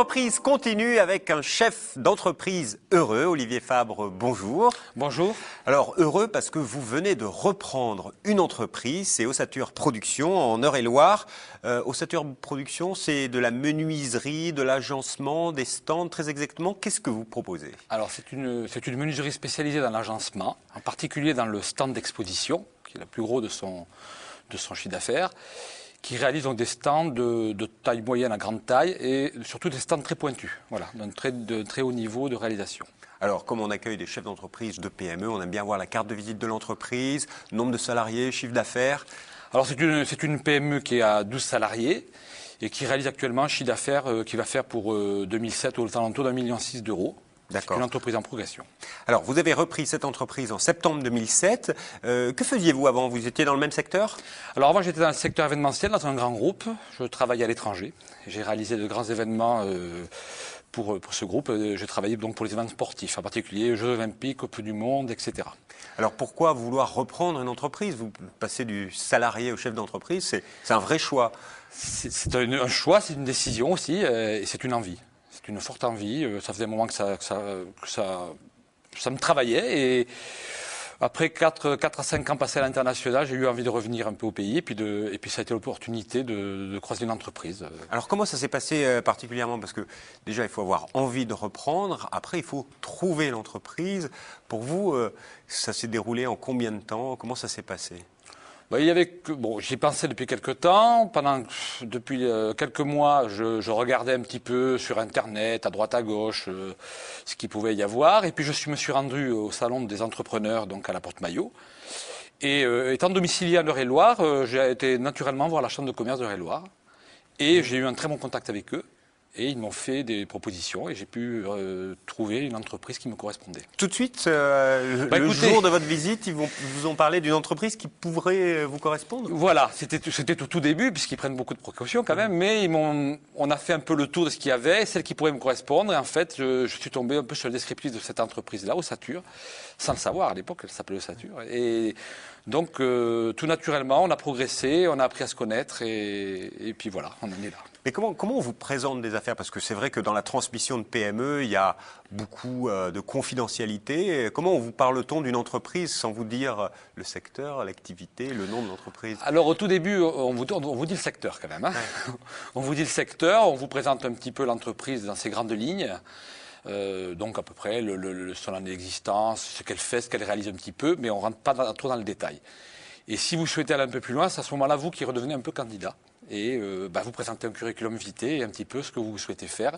entreprise continue avec un chef d'entreprise heureux. Olivier Fabre, bonjour. Bonjour. Alors heureux parce que vous venez de reprendre une entreprise, c'est Ossature Production en Eure-et-Loire. Ossature Production, c'est de la menuiserie, de l'agencement, des stands, très exactement. Qu'est-ce que vous proposez? Alors c'est une menuiserie spécialisée dans l'agencement, en particulier dans le stand d'exposition, qui est le plus gros de son chiffre d'affaires, qui réalise donc des stands de taille moyenne à grande taille et surtout des stands très pointus, voilà, de très haut niveau de réalisation. Alors, comme on accueille des chefs d'entreprise de PME, on aime bien voir la carte de visite de l'entreprise, nombre de salariés, chiffre d'affaires. Alors, c'est une PME qui est à 12 salariés et qui réalise actuellement un chiffre d'affaires qui va faire pour 2007 aux alentours d'1,6 million d'euros. C'est une entreprise en progression. Alors, vous avez repris cette entreprise en septembre 2007. Que faisiez-vous avant? Vous étiez dans le même secteur? Alors, avant, j'étais dans le secteur événementiel, dans un grand groupe. Je travaillais à l'étranger. J'ai réalisé de grands événements pour ce groupe. J'ai travaillé donc pour les événements sportifs, en particulier Jeux Olympiques, Coupe du Monde, etc. Alors, pourquoi vouloir reprendre une entreprise? Vous passez du salarié au chef d'entreprise, c'est un vrai choix. C'est un choix, c'est une décision aussi, et c'est une envie. C'est une forte envie. Ça faisait un moment que ça me travaillait. Et après 4 à 5 ans passés à l'international, j'ai eu envie de revenir un peu au pays. Et puis ça a été l'opportunité de croiser une entreprise. Alors comment ça s'est passé particulièrement? Parce que déjà, il faut avoir envie de reprendre. Après, il faut trouver l'entreprise. Pour vous, ça s'est déroulé en combien de temps? Comment ça s'est passé? J'y pensais depuis quelques temps. Depuis quelques mois, je regardais un petit peu sur Internet, à droite à gauche, ce qu'il pouvait y avoir. Et puis je me suis rendu au salon des entrepreneurs, donc à la Porte-Maillot. Et étant domicilié en Eure-et-Loire, j'ai été naturellement voir la chambre de commerce d'Eure-et-Loire. Et j'ai eu un très bon contact avec eux. Et ils m'ont fait des propositions et j'ai pu trouver une entreprise qui me correspondait. Tout de suite, le jour de votre visite, ils vous ont parlé d'une entreprise qui pourrait vous correspondre? Voilà, c'était au tout début, puisqu'ils prennent beaucoup de précautions quand même, mais on a fait un peu le tour de ce qu'il y avait, celle qui pourrait me correspondre. Et en fait, je suis tombé un peu sur le descriptif de cette entreprise-là, Ossature, sans le savoir. À l'époque, elle s'appelait Ossature. Et donc, tout naturellement, on a progressé, on a appris à se connaître et puis voilà, on en est là. Mais comment on vous présente des affaires? Parce que c'est vrai que dans la transmission de PME, il y a beaucoup de confidentialité. Comment vous parle-t-on d'une entreprise sans vous dire le secteur, l'activité, le nom de l'entreprise? Alors au tout début, on vous dit le secteur quand même. Hein. Ouais. On vous dit le secteur, on vous présente un petit peu l'entreprise dans ses grandes lignes. Donc à peu près son année d'existence, ce qu'elle fait, ce qu'elle réalise un petit peu, mais on ne rentre pas trop dans le détail. Et si vous souhaitez aller un peu plus loin, c'est à ce moment-là vous qui redevenez un peu candidat. Et vous présentez un curriculum vitae et un petit peu ce que vous souhaitez faire.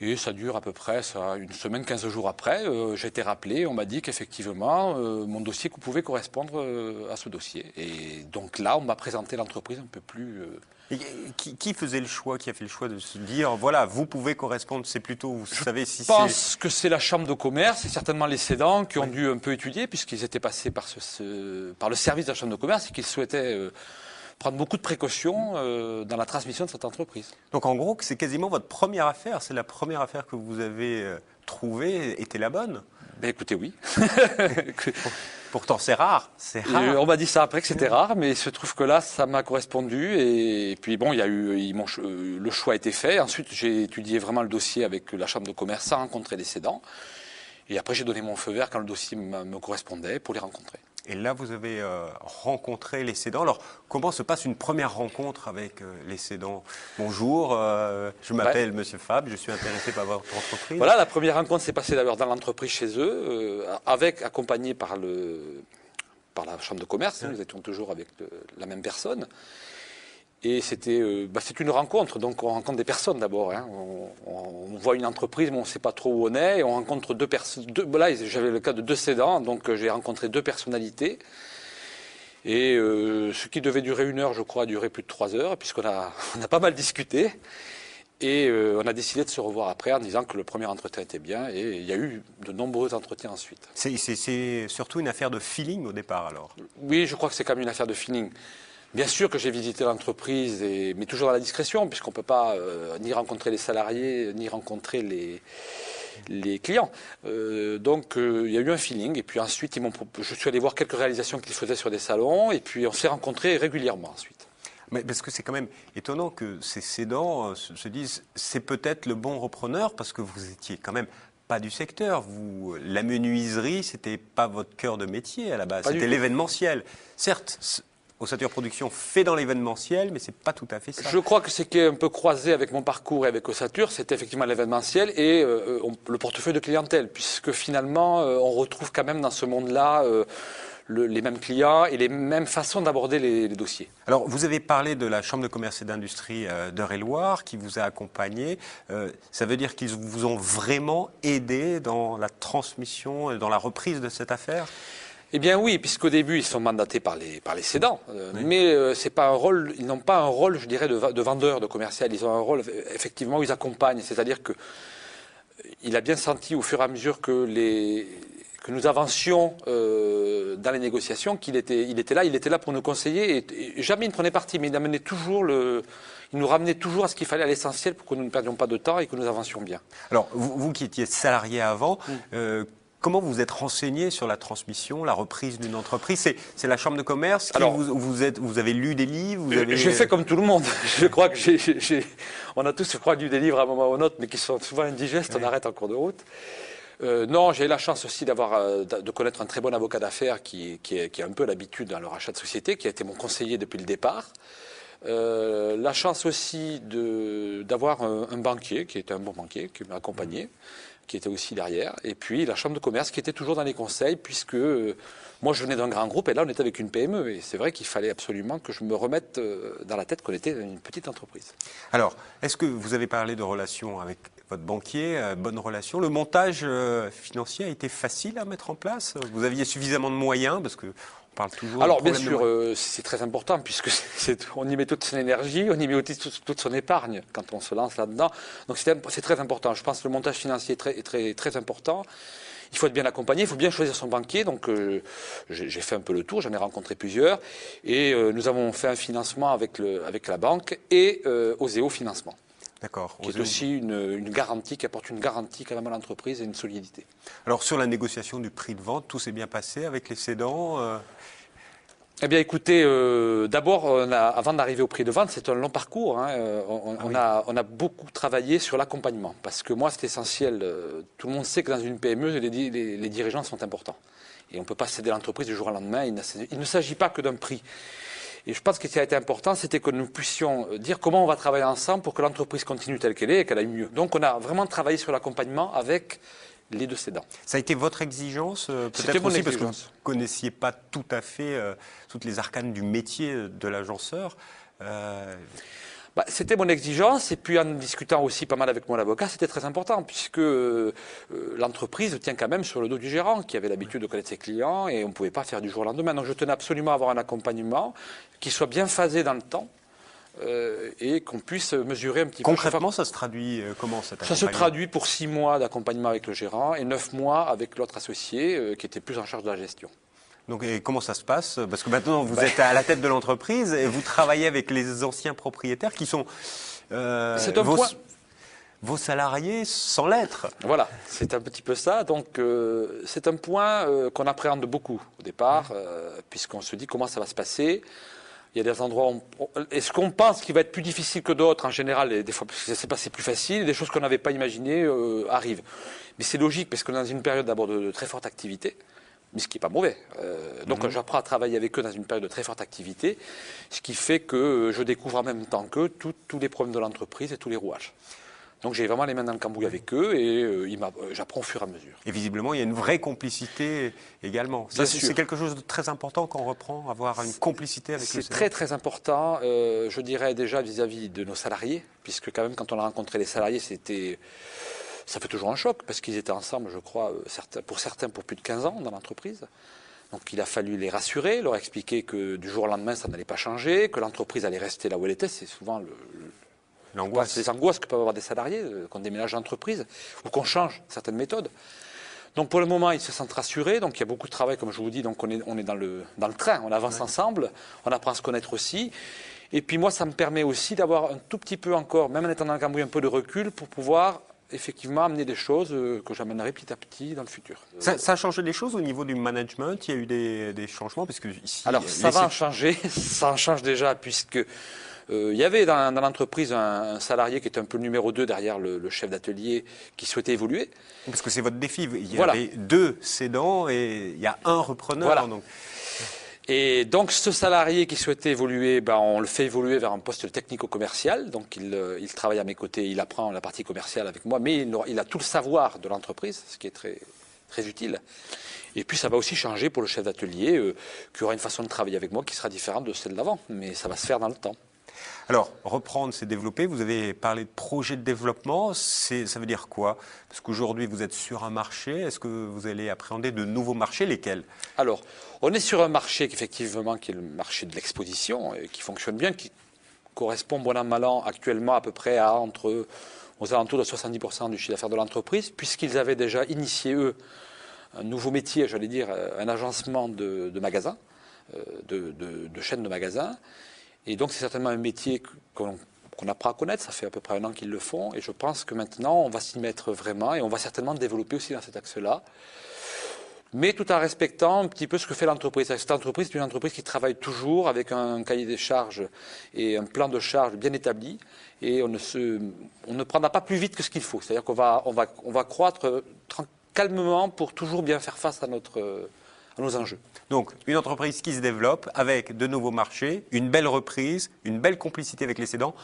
Et ça dure à peu près une semaine, 15 jours après. J'ai été rappelé, on m'a dit qu'effectivement, mon dossier pouvait correspondre à ce dossier. Et donc là, on m'a présenté l'entreprise un peu plus... Et qui faisait le choix, qui a fait le choix de se dire, voilà, vous pouvez correspondre, c'est plutôt, vous savez si c'est... Je pense que c'est la chambre de commerce et certainement les cédants qui ont dû un peu étudier, puisqu'ils étaient passés par le service de la chambre de commerce et qu'ils souhaitaient... prendre beaucoup de précautions dans la transmission de cette entreprise. Donc en gros, c'est quasiment votre première affaire. C'est la première affaire que vous avez trouvée, était la bonne? Ben écoutez, oui. Pourtant, c'est rare. C'est rare. On m'a dit ça après que c'était rare, mais il se trouve que là, ça m'a correspondu. Et puis bon, le choix a été fait. Ensuite, j'ai étudié vraiment le dossier avec la chambre de commerce sans rencontrer les cédants. Et après, j'ai donné mon feu vert quand le dossier me correspondait pour les rencontrer. Et là, vous avez rencontré les cédants. Alors, comment se passe une première rencontre avec les cédants? Bonjour, je m'appelle Monsieur Fabre, je suis intéressé par votre entreprise. Voilà, la première rencontre s'est passée d'abord dans l'entreprise chez eux, accompagné par la chambre de commerce. Nous étions toujours avec la même personne. Et c'est une rencontre, donc on rencontre des personnes d'abord. Hein. On voit une entreprise, mais on ne sait pas trop où on est. Et on rencontre deux personnes. Là, j'avais le cas de 2 cédants, donc j'ai rencontré 2 personnalités. Et ce qui devait durer 1 heure, je crois, a duré plus de 3 heures, puisqu'on a pas mal discuté. Et on a décidé de se revoir après en disant que le premier entretien était bien. Et il y a eu de nombreux entretiens ensuite. C'est surtout une affaire de feeling au départ, alors? Oui, je crois que c'est quand même une affaire de feeling. Bien sûr que j'ai visité l'entreprise, mais toujours dans la discrétion, puisqu'on ne peut pas ni rencontrer les salariés, ni rencontrer les clients. Donc il y a eu un feeling, et puis ensuite je suis allé voir quelques réalisations qu'ils faisaient sur des salons, et puis on s'est rencontrés régulièrement ensuite. Mais parce que c'est quand même étonnant que ces cédants se disent c'est peut-être le bon repreneur parce que vous étiez quand même pas du secteur. Vous, la menuiserie, c'était pas votre cœur de métier à la base, c'était l'événementiel. Certes, Ossature Production fait dans l'événementiel, mais c'est pas tout à fait ça. Je crois que ce qui est un peu croisé avec mon parcours et avec Ossature, c'est effectivement l'événementiel et le portefeuille de clientèle, puisque finalement, on retrouve quand même dans ce monde-là les mêmes clients et les mêmes façons d'aborder les dossiers. Alors, vous avez parlé de la Chambre de commerce et d'industrie d'Eure-et-Loir qui vous a accompagné. Ça veut dire qu'ils vous ont vraiment aidé dans la transmission et dans la reprise de cette affaire ? Eh bien oui, puisqu'au début, ils sont mandatés par les cédants, oui. Mais c'est pas un rôle, ils n'ont pas un rôle, je dirais, de vendeur, de commercial. Ils ont un rôle, effectivement, où ils accompagnent. C'est-à-dire que il a bien senti au fur et à mesure que nous avancions dans les négociations, il était là pour nous conseiller et jamais il ne prenait parti, mais il amenait toujours il nous ramenait toujours à ce qu'il fallait, à l'essentiel, pour que nous ne perdions pas de temps et que nous avancions bien. Alors, vous qui étiez salarié avant, comment vous êtes renseigné sur la transmission, la reprise d'une entreprise? C'est la Chambre de commerce qui vous avez lu des livres? J'ai fait comme tout le monde. Je crois que on a tous, je crois, lu des livres à un moment ou un autre, mais qui sont souvent indigestes, on arrête en cours de route. Non, j'ai eu la chance aussi de connaître un très bon avocat d'affaires qui a un peu l'habitude dans le rachat de société, qui a été mon conseiller depuis le départ. La chance aussi d'avoir un banquier, qui était un bon banquier, qui m'a accompagné, qui était aussi derrière. Et puis la Chambre de commerce qui était toujours dans les conseils, puisque moi je venais d'un grand groupe et là on était avec une PME. Et c'est vrai qu'il fallait absolument que je me remette dans la tête qu'on était une petite entreprise. Alors, est-ce que vous avez parlé de relations avec votre banquier, bonne relation? Le montage financier a été facile à mettre en place? Vous aviez suffisamment de moyens? Parce que on parle toujours. Alors bien sûr, c'est très important puisque on y met toute son énergie, on y met aussi toute son épargne quand on se lance là-dedans. Donc c'est très important. Je pense que le montage financier est très important. Il faut être bien accompagné, il faut bien choisir son banquier. Donc j'ai fait un peu le tour, j'en ai rencontré plusieurs. Et nous avons fait un financement avec la banque et Oseo Financement. D'accord. Qui est aussi une garantie, qui apporte une garantie quand même à l'entreprise et une solidité. Alors sur la négociation du prix de vente, tout s'est bien passé avec les cédants Eh bien écoutez, d'abord, avant d'arriver au prix de vente, c'est un long parcours. Hein. On a beaucoup travaillé sur l'accompagnement. Parce que moi, c'est essentiel. Tout le monde sait que dans une PME, les dirigeants sont importants. Et on ne peut pas céder l'entreprise du jour au lendemain. Il ne s'agit pas que d'un prix. Et je pense que ce qui a été important, c'était que nous puissions dire comment on va travailler ensemble pour que l'entreprise continue telle qu'elle est et qu'elle aille mieux. Donc on a vraiment travaillé sur l'accompagnement avec les deux cédants. Ça a été votre exigence, peut-être aussi parce que vous ne connaissiez pas tout à fait toutes les arcanes du métier de l'agenceur. C'était mon exigence et puis en discutant aussi pas mal avec mon avocat, c'était très important puisque l'entreprise tient quand même sur le dos du gérant qui avait l'habitude de connaître ses clients et on ne pouvait pas faire du jour au lendemain. Donc je tenais absolument à avoir un accompagnement qui soit bien phasé dans le temps et qu'on puisse mesurer un petit peu. Concrètement, ça se traduit comment cet accompagnement? Ça se traduit pour 6 mois d'accompagnement avec le gérant et 9 mois avec l'autre associé qui était plus en charge de la gestion. Donc, et comment ça se passe? Parce que maintenant, vous êtes à la tête de l'entreprise et vous travaillez avec les anciens propriétaires qui sont vos salariés sans l'être. Voilà, c'est un petit peu ça. Donc, c'est un point qu'on appréhende beaucoup au départ, puisqu'on se dit comment ça va se passer. Il y a des endroits où est-ce qu'on pense qu'il va être plus difficile que d'autres en général, et des fois c'est passé plus facile, et des choses qu'on n'avait pas imaginées arrivent. Mais c'est logique parce qu'on est dans une période d'abord de très forte activité. Mais ce qui n'est pas mauvais. Donc j'apprends à travailler avec eux dans une période de très forte activité, ce qui fait que je découvre en même temps qu'eux tous les problèmes de l'entreprise et tous les rouages. Donc j'ai vraiment les mains dans le cambouis avec eux et j'apprends au fur et à mesure. Et visiblement, il y a une vraie complicité également. C'est quelque chose de très important quand on reprend, avoir une complicité avec les C'est très très important, je dirais déjà vis-à-vis de nos salariés, puisque quand même quand on a rencontré les salariés, ça fait toujours un choc, parce qu'ils étaient ensemble, je crois, pour certains pour plus de 15 ans dans l'entreprise. Donc il a fallu les rassurer, leur expliquer que du jour au lendemain, ça n'allait pas changer, que l'entreprise allait rester là où elle était. C'est souvent les angoisses que peuvent avoir des salariés, qu'on déménage d'entreprise, ou qu'on change certaines méthodes. Donc pour le moment, ils se sentent rassurés. Donc il y a beaucoup de travail, comme je vous dis. Donc on est dans le train, on avance ensemble, on apprend à se connaître aussi. Et puis moi, ça me permet aussi d'avoir un tout petit peu encore, même en étant dans le cambouis, un peu de recul pour pouvoir effectivement amener des choses que j'amènerai petit à petit dans le futur. Ça a changé des choses au niveau du management? Il y a eu des changements parce que ici, Alors ça va en changer, ça en change déjà puisque il y avait dans l'entreprise un salarié qui était un peu le numéro 2 derrière le chef d'atelier qui souhaitait évoluer. Parce que c'est votre défi. Il y Voilà. avait 2 cédants et il y a un repreneur. Voilà. Donc. Et donc ce salarié qui souhaitait évoluer, on le fait évoluer vers un poste technico-commercial. Donc il travaille à mes côtés, il apprend la partie commerciale avec moi, mais il a tout le savoir de l'entreprise, ce qui est très, très utile. Et puis ça va aussi changer pour le chef d'atelier, qui aura une façon de travailler avec moi qui sera différente de celle d'avant, mais ça va se faire dans le temps. Alors, reprendre, c'est développer. Vous avez parlé de projet de développement. Ça veut dire quoi? Parce qu'aujourd'hui, vous êtes sur un marché. Est-ce que vous allez appréhender de nouveaux marchés? Lesquels? Alors, on est sur un marché effectivement qui est le marché de l'exposition, et qui fonctionne bien, qui correspond bon an mal an actuellement à peu près à aux alentours de 70% du chiffre d'affaires de l'entreprise, puisqu'ils avaient déjà initié, eux, un nouveau métier, j'allais dire, un agencement de magasins, de chaînes de magasins. Et donc c'est certainement un métier qu'on apprend à connaître, ça fait à peu près 1 an qu'ils le font, et je pense que maintenant on va s'y mettre vraiment, et on va certainement développer aussi dans cet axe-là, mais tout en respectant un petit peu ce que fait l'entreprise. Cette entreprise est une entreprise qui travaille toujours avec un cahier des charges et un plan de charges bien établi, et on ne prendra pas plus vite que ce qu'il faut. C'est-à-dire qu'on va croître calmement pour toujours bien faire face à nos enjeux. Donc, une entreprise qui se développe avec de nouveaux marchés, une belle reprise, une belle complicité avec les cédants,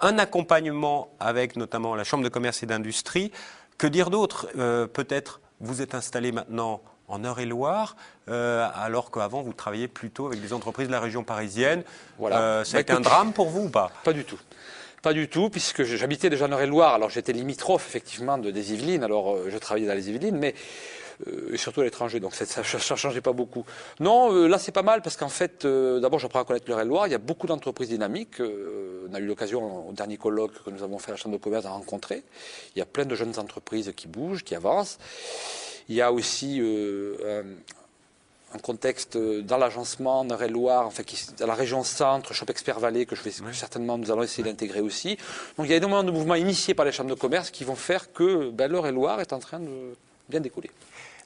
un accompagnement avec notamment la Chambre de commerce et d'industrie. Que dire d'autre? Peut-être vous êtes installé maintenant en Eure-et-Loire, alors qu'avant vous travailliez plutôt avec des entreprises de la région parisienne. Voilà. Ça a été un drame pour vous ou pas? Pas du tout. Pas du tout, puisque j'habitais déjà en Eure-et-Loire. Alors j'étais limitrophe effectivement des Yvelines, alors je travaillais dans les Yvelines, mais et surtout à l'étranger, donc ça ne changeait pas beaucoup. Non, là c'est pas mal parce qu'en fait, d'abord j'apprends à connaître l'Eure-et-Loire, il y a beaucoup d'entreprises dynamiques, on a eu l'occasion au dernier colloque que nous avons fait à la Chambre de commerce de rencontrer, il y a plein de jeunes entreprises qui bougent, qui avancent, il y a aussi un contexte dans l'agencement en Eure-et-Loire, enfin, dans la région centre, Shop Expert Vallée, que certainement nous allons essayer d'intégrer aussi. Donc il y a énormément de mouvements initiés par les chambres de commerce qui vont faire que l'Eure-et-Loire est en train de bien décoller.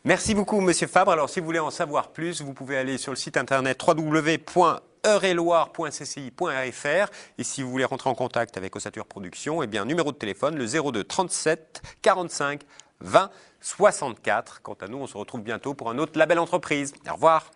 Merci beaucoup, Monsieur Fabre. Alors, si vous voulez en savoir plus, vous pouvez aller sur le site internet www.eureloire.cci.fr. Et si vous voulez rentrer en contact avec Ossature Production, eh bien, numéro de téléphone, le 02 37 45 20 64. Quant à nous, on se retrouve bientôt pour un autre label entreprise. Au revoir.